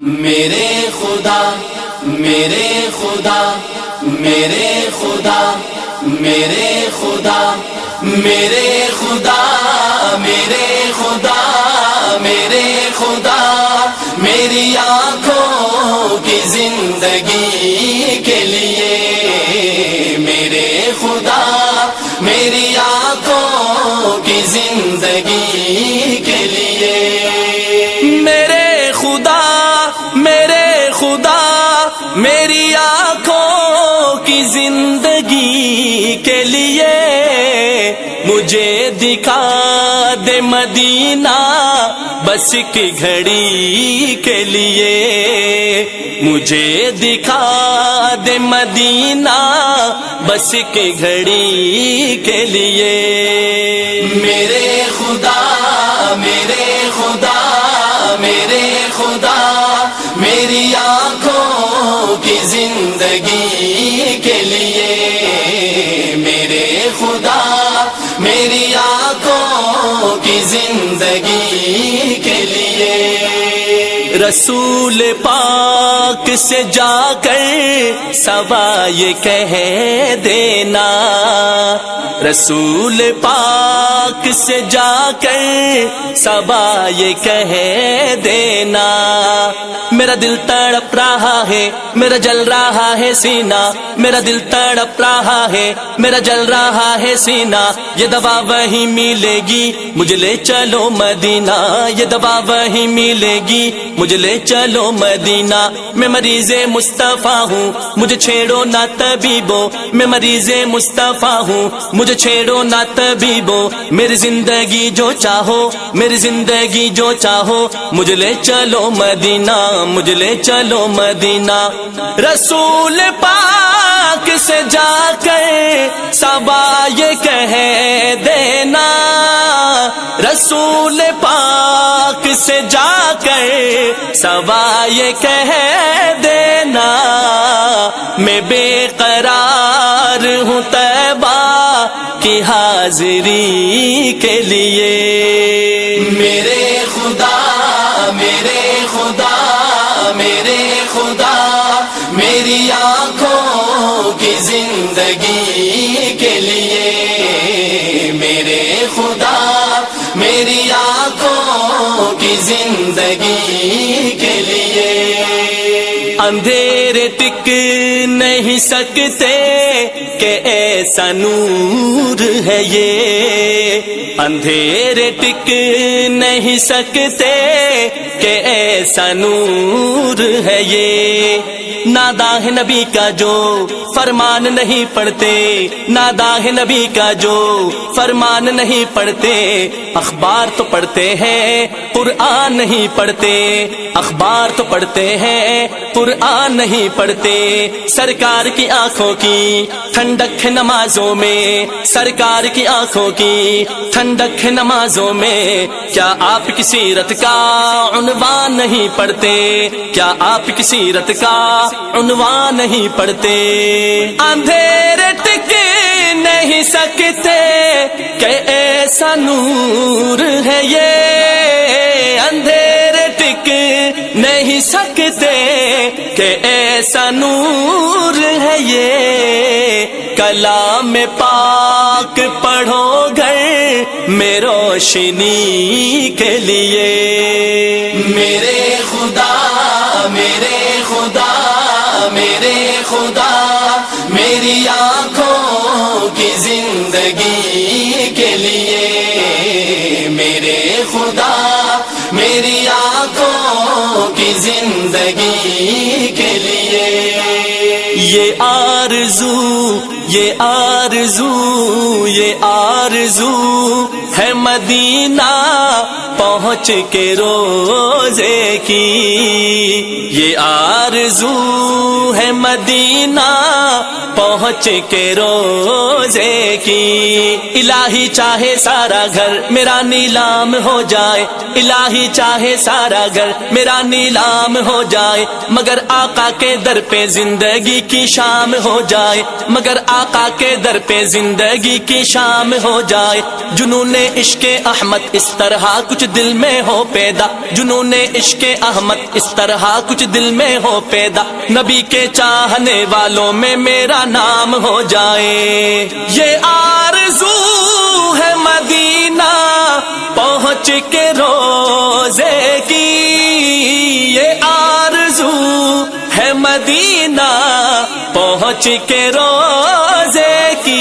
میرے خدا میرے خدا میرے خدا میرے خدا میرے خدا میرے خدا میرے خدا میری آنکھوں کی زندگی کے لیے میرے خدا میری آنکھوں کی زندگی کے لیے میرے خدا میری آنکھوں کی زندگی کے لیے مجھے دکھا دے مدینہ بس کی گھڑی کے لیے مجھے دکھا دے مدینہ بس کی گھڑی کے لیے میرے خدا میرے خدا میرے خدا میری آنکھوں کی زندگی کے لیے میرے خدا میری آنکھوں کی زندگی کے لیے رسول پاک سے جا کر سوا یہ کہہ دینا رسول پاک سے جا کر سوا یہ کہہ دینا میرا دل تڑپ رہا ہے میرا جل رہا ہے سینہ میرا دل تڑپ رہا ہے میرا جل رہا ہے سینہ یہ دوا وہی ملے گی مجھے لے چلو مدینہ یہ دوا وہی ملے گی مجھے لے چلو مدینہ میں مریض مصطفیٰ ہوں مجھے چھیڑو نہ طبیبو میں مریض مصطفیٰ ہوں مجھے چھیڑو نہ طبیبو میری زندگی جو چاہو میری زندگی جو چاہو مجھے لے چلو مدینہ مجھے لے چلو مدینہ رسول پاک سے جا کر سبا یہ کہہ دینا رسول پاک سے جا کر سبا یہ کہہ دینا میں بے قرار ہوں طیبہ کی حاضری کے لیے میرے خدا میرے خدا میرے خدا میری آنکھوں کی زندگی کے لیے میرے خدا میری آنکھوں کی زندگی کے لیے اندھیرے ٹک نہیں سکتے کہ ایسا نور ہے یہ اندھیرے ٹک نہیں سکتے کہ ایسا نور ہے یہ نادا ہے نبی کا جو فرمان نہیں پڑھتے نادا ہے نبی کا جو فرمان نہیں پڑھتے اخبار تو پڑھتے ہیں قرآن نہیں پڑھتے اخبار تو پڑھتے ہیں قرآن نہیں پڑھتے سرکار کی آنکھوں کی ٹھنڈک ہے نمازوں میں سرکار کی آنکھوں کی ٹھنڈک ہے نمازوں میں کیا آپ کی سیرت کا عنوان نہیں پڑھتے کیا آپ کی سیرت کا عنوان نہیں پڑھتے اندھیرے ٹک نہیں سکتے کہ ایسا نور ہے یہ اندھیرے ٹک نہیں سکتے کہ ایسا نور ہے یہ کلام پاک پڑھو گھر میں روشنی کے لیے میرے خدا میرے خدا میرے خدا میری آنکھوں کی زندگی کے لیے میرے خدا میری آنکھوں کی زندگی کے لیے یہ آرزو یہ آرزو یہ آرزو ہے مدینہ پہنچ کے روزے کی یہ آرزو ہے مدینہ پہنچ کے روزے کی الہی چاہے سارا گھر میرا نیلام ہو جائے الہی چاہے سارا گھر میرا نیلام ہو جائے مگر آقا کے در پہ زندگی کی شام ہو جائے مگر آقا کے در پہ زندگی کی شام ہو جائے جنون عشق احمد اس طرح کچھ دل میں ہو پیدا، جنون عشق احمد اس طرح کچھ دل میں ہو پیدا، نبی کے چاہنے والوں میں میرا نام ہو جائے۔ یہ آرزو ہے مدینہ پہنچ کے روزے کی، یہ آرزو ہے مدینہ پہنچ کے روزے کی،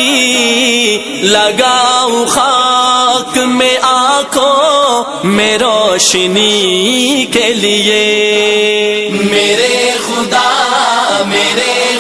لگاؤں خاک میں آنکھوں میں روشنی کے لیے۔ میرے خدا میرے